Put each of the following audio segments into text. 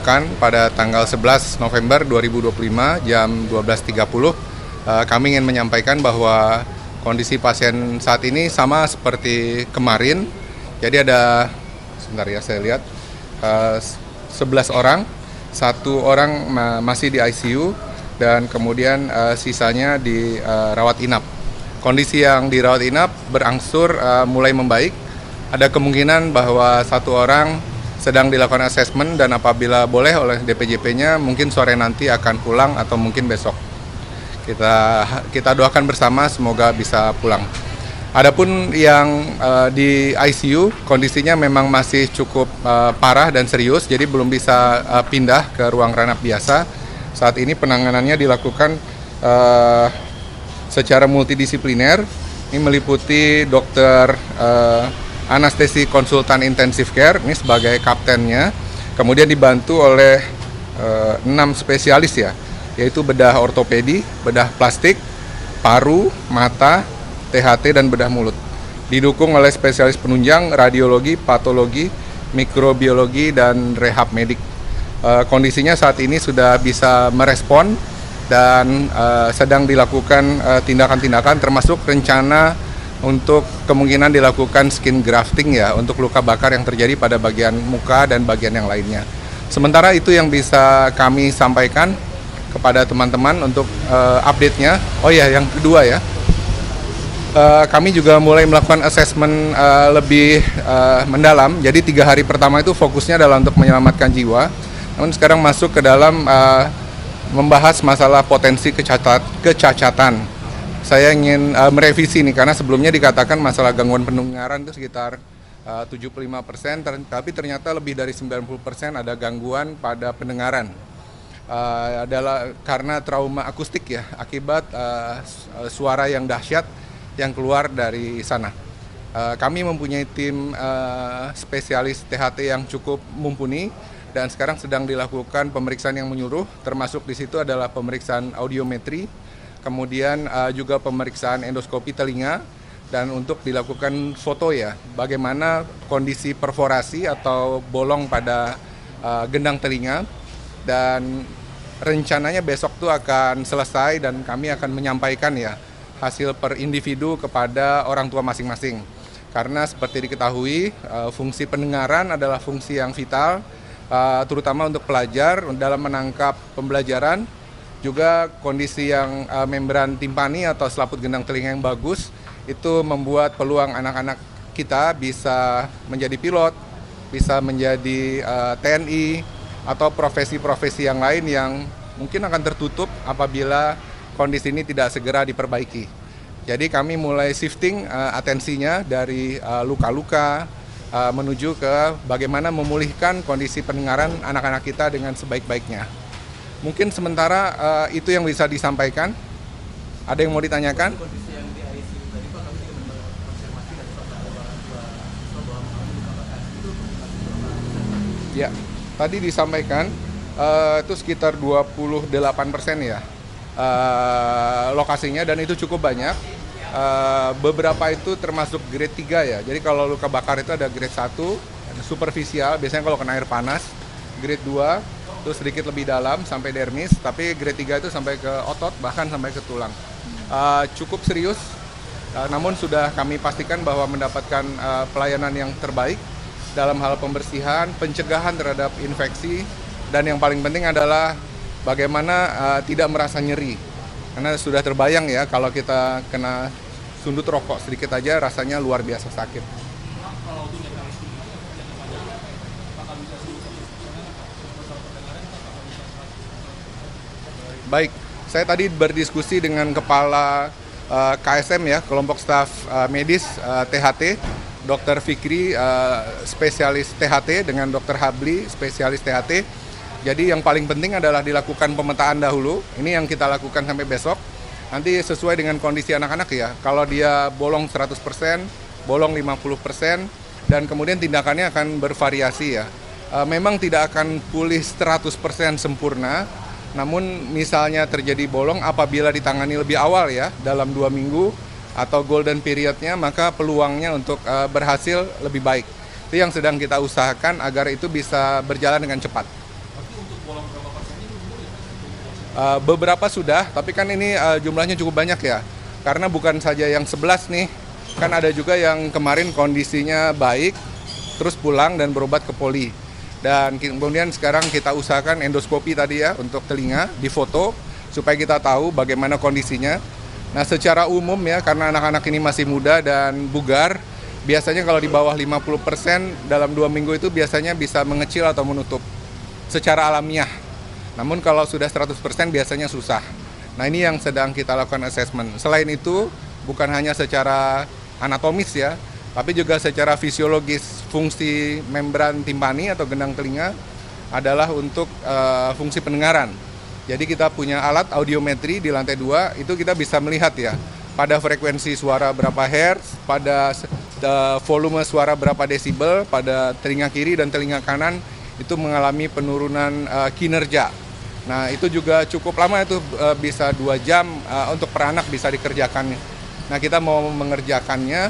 dilaksanakan pada tanggal 11 November 2025 jam 12.30. Kami ingin menyampaikan bahwa kondisi pasien saat ini sama seperti kemarin. Jadi ada, sebentar ya saya lihat, 11 orang, 1 orang masih di ICU dan kemudian sisanya dirawat inap. Kondisi yang dirawat inap berangsur mulai membaik. Ada kemungkinan bahwa 1 orang sedang dilakukan asesmen dan apabila boleh oleh DPJP-nya mungkin sore nanti akan pulang atau mungkin besok. Kita doakan bersama semoga bisa pulang. Adapun yang di ICU kondisinya memang masih cukup parah dan serius, jadi belum bisa pindah ke ruang ranap biasa. Saat ini penanganannya dilakukan secara multidisipliner. Ini meliputi dokter anestesi konsultan intensive care, ini sebagai kaptennya. Kemudian dibantu oleh 6 spesialis ya, yaitu bedah ortopedi, bedah plastik, paru, mata, THT, dan bedah mulut. Didukung oleh spesialis penunjang, radiologi, patologi, mikrobiologi, dan rehab medik. Kondisinya saat ini sudah bisa merespon dan sedang dilakukan tindakan-tindakan termasuk rencana untuk kemungkinan dilakukan skin grafting ya untuk luka bakar yang terjadi pada bagian muka dan bagian yang lainnya. Sementara itu yang bisa kami sampaikan kepada teman-teman untuk update-nya. Oh ya, yang kedua ya, kami juga mulai melakukan asesmen lebih mendalam. Jadi 3 hari pertama itu fokusnya adalah untuk menyelamatkan jiwa. Namun sekarang masuk ke dalam membahas masalah potensi kecacatan. Saya ingin merevisi nih karena sebelumnya dikatakan masalah gangguan pendengaran itu sekitar 75%, tapi ternyata lebih dari 90% ada gangguan pada pendengaran. Adalah karena trauma akustik ya, akibat suara yang dahsyat yang keluar dari sana. Kami mempunyai tim spesialis THT yang cukup mumpuni dan sekarang sedang dilakukan pemeriksaan yang menyeluruh, termasuk di situ adalah pemeriksaan audiometri, kemudian juga pemeriksaan endoskopi telinga, dan untuk dilakukan foto ya, bagaimana kondisi perforasi atau bolong pada gendang telinga. Dan rencananya besok tuh akan selesai dan kami akan menyampaikan ya hasil per individu kepada orang tua masing-masing. Karena seperti diketahui fungsi pendengaran adalah fungsi yang vital, terutama untuk pelajar dalam menangkap pembelajaran. Juga kondisi yang membran timpani atau selaput gendang telinga yang bagus itu membuat peluang anak-anak kita bisa menjadi pilot, bisa menjadi TNI, atau profesi-profesi yang lain yang mungkin akan tertutup apabila kondisi ini tidak segera diperbaiki. Jadi kami mulai shifting atensinya dari luka-luka menuju ke bagaimana memulihkan kondisi pendengaran anak-anak kita dengan sebaik-baiknya. Mungkin sementara itu yang bisa disampaikan. Ada yang mau ditanyakan? Ya. Tadi disampaikan itu sekitar 28% ya lokasinya dan itu cukup banyak. Beberapa itu termasuk grade 3 ya. Jadi kalau luka bakar itu ada grade 1, ada superficial, biasanya kalau kena air panas. Grade 2 itu sedikit lebih dalam sampai dermis, tapi grade 3 itu sampai ke otot bahkan sampai ke tulang. Cukup serius, namun sudah kami pastikan bahwa mendapatkan pelayanan yang terbaik dalam hal pembersihan, pencegahan terhadap infeksi, dan yang paling penting adalah bagaimana tidak merasa nyeri. Karena sudah terbayang ya kalau kita kena sundut rokok sedikit aja rasanya luar biasa sakit. Baik, saya tadi berdiskusi dengan kepala KSM ya, kelompok staf medis THT, Dr. Fikri, spesialis THT, dengan Dr. Habli, spesialis THT. Jadi yang paling penting adalah dilakukan pemetaan dahulu. Ini yang kita lakukan sampai besok. Nanti sesuai dengan kondisi anak-anak ya. Kalau dia bolong 100%, bolong 50%, dan kemudian tindakannya akan bervariasi ya. Memang tidak akan pulih 100% sempurna. Namun misalnya terjadi bolong apabila ditangani lebih awal ya, dalam 2 minggu, atau golden periodnya, maka peluangnya untuk berhasil lebih baik. Itu yang sedang kita usahakan agar itu bisa berjalan dengan cepat. Beberapa sudah, tapi kan ini jumlahnya cukup banyak ya. Karena bukan saja yang 11 nih, kan ada juga yang kemarin kondisinya baik, terus pulang dan berobat ke poli. Dan kemudian sekarang kita usahakan endoskopi tadi ya untuk telinga, difoto supaya kita tahu bagaimana kondisinya. Nah secara umum ya, karena anak-anak ini masih muda dan bugar, biasanya kalau di bawah 50% dalam 2 minggu itu biasanya bisa mengecil atau menutup secara alamiah. Namun kalau sudah 100% biasanya susah. Nah ini yang sedang kita lakukan assessment. Selain itu, bukan hanya secara anatomis ya, tapi juga secara fisiologis. Fungsi membran timpani atau gendang telinga adalah untuk fungsi pendengaran. Jadi kita punya alat audiometri di lantai 2, itu kita bisa melihat ya, pada frekuensi suara berapa hertz, pada volume suara berapa desibel, pada telinga kiri dan telinga kanan itu mengalami penurunan kinerja. Nah itu juga cukup lama, itu bisa 2 jam untuk per anak bisa dikerjakan. Nah kita mau mengerjakannya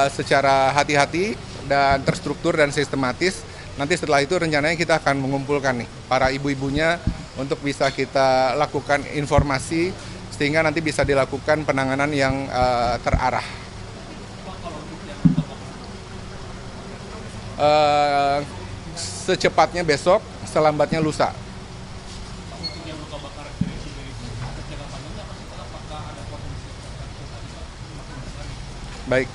secara hati-hati dan terstruktur dan sistematis. Nanti setelah itu rencananya kita akan mengumpulkan nih para ibu-ibunya untuk bisa kita lakukan informasi sehingga nanti bisa dilakukan penanganan yang terarah. Secepatnya besok, selambatnya lusa. Baik,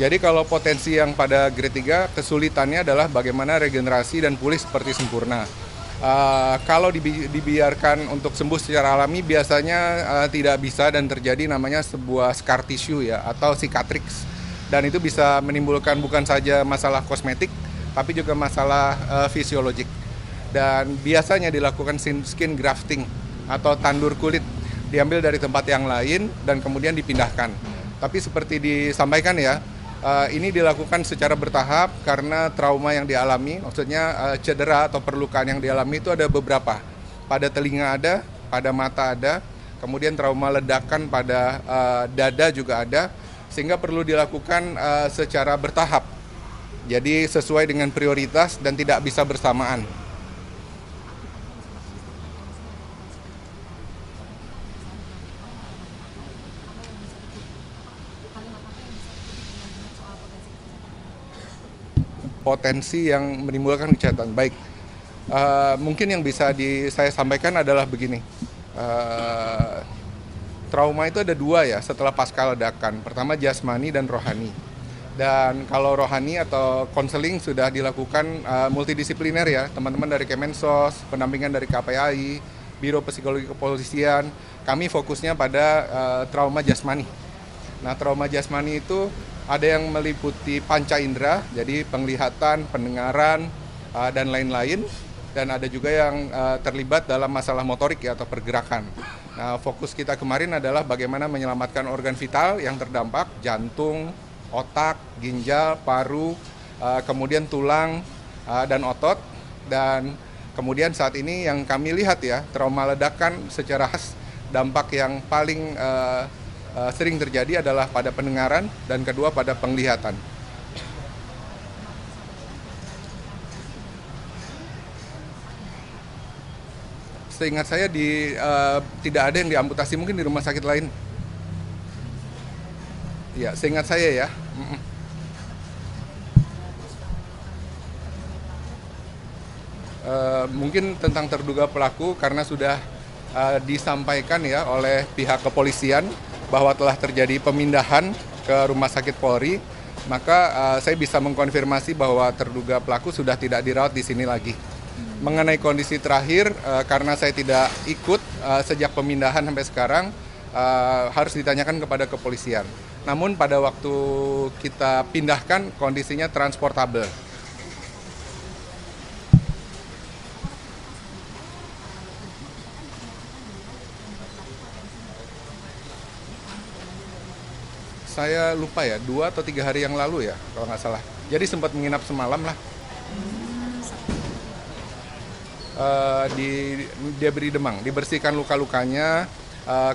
jadi kalau potensi yang pada grade 3, kesulitannya adalah bagaimana regenerasi dan pulih seperti sempurna. Kalau dibiarkan untuk sembuh secara alami, biasanya tidak bisa dan terjadi namanya sebuah scar tissue ya, atau cicatrix. Dan itu bisa menimbulkan bukan saja masalah kosmetik, tapi juga masalah fisiologik. Dan biasanya dilakukan skin grafting atau tandur kulit, diambil dari tempat yang lain dan kemudian dipindahkan. Tapi seperti disampaikan ya, ini dilakukan secara bertahap karena trauma yang dialami, maksudnya cedera atau perlukaan yang dialami itu ada beberapa. Pada telinga ada, pada mata ada, kemudian trauma ledakan pada dada juga ada, sehingga perlu dilakukan secara bertahap. Jadi sesuai dengan prioritas dan tidak bisa bersamaan. Potensi yang menimbulkan kecacatan. Baik, mungkin yang bisa saya sampaikan adalah begini. Trauma itu ada 2 ya setelah pasca ledakan. Pertama jasmani dan rohani. Dan kalau rohani atau konseling sudah dilakukan multidisipliner ya, teman-teman dari Kemensos, pendampingan dari KPAI, Biro Psikologi Kepolisian. Kami fokusnya pada trauma jasmani. Nah, trauma jasmani itu ada yang meliputi panca indera, jadi penglihatan, pendengaran, dan lain-lain. Dan ada juga yang terlibat dalam masalah motorik ya, atau pergerakan. Nah, fokus kita kemarin adalah bagaimana menyelamatkan organ vital yang terdampak, jantung, otak, ginjal, paru, kemudian tulang, dan otot. Dan kemudian saat ini yang kami lihat ya, trauma ledakan secara khas, dampak yang paling sering terjadi adalah pada pendengaran dan kedua pada penglihatan. Seingat saya tidak ada yang diamputasi, mungkin di rumah sakit lain. Ya, seingat saya ya. Mungkin tentang terduga pelaku karena sudah disampaikan ya oleh pihak kepolisian bahwa telah terjadi pemindahan ke Rumah Sakit Polri, maka saya bisa mengkonfirmasi bahwa terduga pelaku sudah tidak dirawat di sini lagi. Mengenai kondisi terakhir, karena saya tidak ikut sejak pemindahan sampai sekarang, harus ditanyakan kepada kepolisian. Namun pada waktu kita pindahkan, kondisinya transportable. Saya lupa ya, 2 atau 3 hari yang lalu ya, kalau nggak salah. Jadi sempat menginap semalam lah. Dia beri demam, dibersihkan luka-lukanya,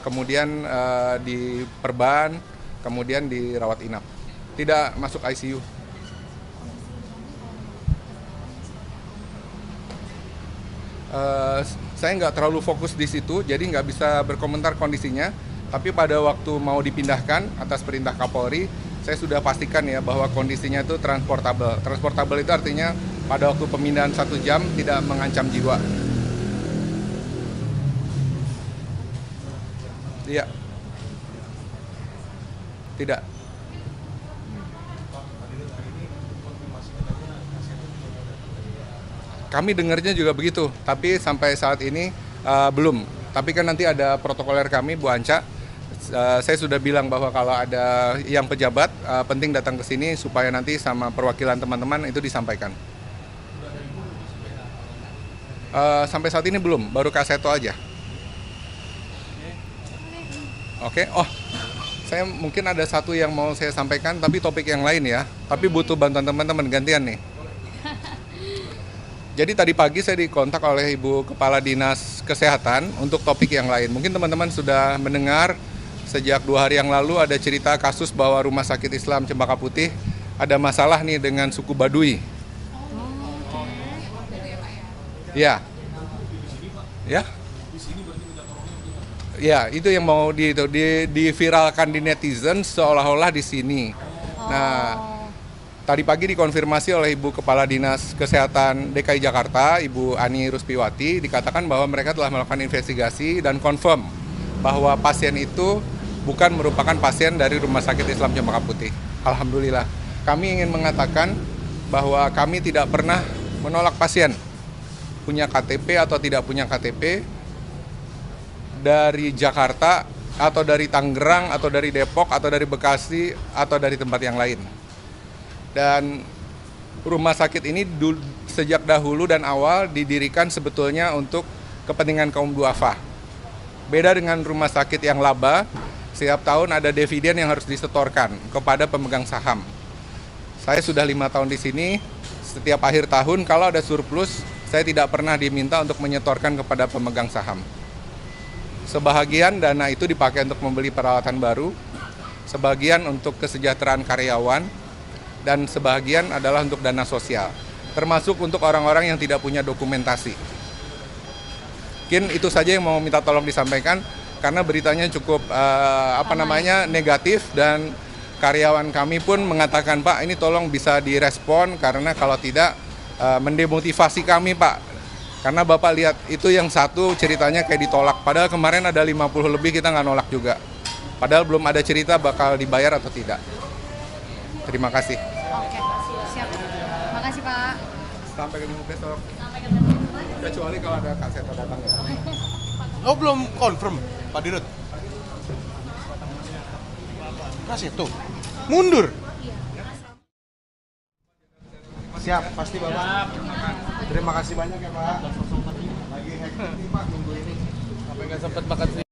kemudian diperban, kemudian dirawat inap. Tidak masuk ICU. saya nggak terlalu fokus di situ, jadi nggak bisa berkomentar kondisinya. Tapi pada waktu mau dipindahkan atas perintah Kapolri, saya sudah pastikan ya bahwa kondisinya itu transportable. Transportable itu artinya pada waktu pemindahan 1 jam tidak mengancam jiwa. Iya. Tidak. Kami dengarnya juga begitu, tapi sampai saat ini belum. Tapi kan nanti ada protokoler kami, Bu Anca. Saya sudah bilang bahwa kalau ada yang pejabat penting datang ke sini supaya nanti sama perwakilan teman-teman itu disampaikan. Sampai saat ini belum, baru Kaseto aja. Oke, oh saya mungkin ada satu yang mau saya sampaikan, tapi topik yang lain ya. Tapi butuh bantuan teman-teman gantian nih. Jadi tadi pagi saya dikontak oleh Ibu Kepala Dinas Kesehatan untuk topik yang lain. Mungkin teman-teman sudah mendengar sejak 2 hari yang lalu ada cerita kasus bahwa Rumah Sakit Islam Cempaka Putih ada masalah nih dengan suku Baduy. Ya. Ya. Ya, itu yang mau diviralkan di netizen seolah-olah di sini. Nah, tadi pagi dikonfirmasi oleh Ibu Kepala Dinas Kesehatan DKI Jakarta, Ibu Ani Ruspiwati, dikatakan bahwa mereka telah melakukan investigasi dan confirm bahwa pasien itu bukan merupakan pasien dari Rumah Sakit Islam Cempaka Putih. Alhamdulillah. Kami ingin mengatakan bahwa kami tidak pernah menolak pasien punya KTP atau tidak punya KTP dari Jakarta atau dari Tangerang atau dari Depok atau dari Bekasi atau dari tempat yang lain. Dan rumah sakit ini sejak dahulu dan awal didirikan sebetulnya untuk kepentingan kaum duafa. Beda dengan rumah sakit yang laba, setiap tahun ada dividen yang harus disetorkan kepada pemegang saham. Saya sudah 5 tahun di sini, setiap akhir tahun kalau ada surplus, saya tidak pernah diminta untuk menyetorkan kepada pemegang saham. Sebahagian dana itu dipakai untuk membeli peralatan baru, sebagian untuk kesejahteraan karyawan, dan sebagian adalah untuk dana sosial, termasuk untuk orang-orang yang tidak punya dokumentasi. Mungkin itu saja yang mau minta tolong disampaikan, karena beritanya cukup negatif, dan karyawan kami pun mengatakan, Pak, ini tolong bisa direspon, karena kalau tidak mendemotivasi kami, Pak. Karena Bapak lihat, itu yang satu ceritanya kayak ditolak. Padahal kemarin ada 50 lebih, kita nggak nolak juga. Padahal belum ada cerita bakal dibayar atau tidak. Terima kasih. Oke, siap. Makasih, Pak. Sampai ketemu besok. Sampai ketemu. Kecuali kalau ada Kak Seto datang ya. Oh, belum confirm, Pak Dirut. Kasih tuh. Mundur. Siap, pasti Bapak. Terima kasih banyak ya Pak. Lagi hektik nih Pak, tunggu ini. Sampai nggak sempat makan sih.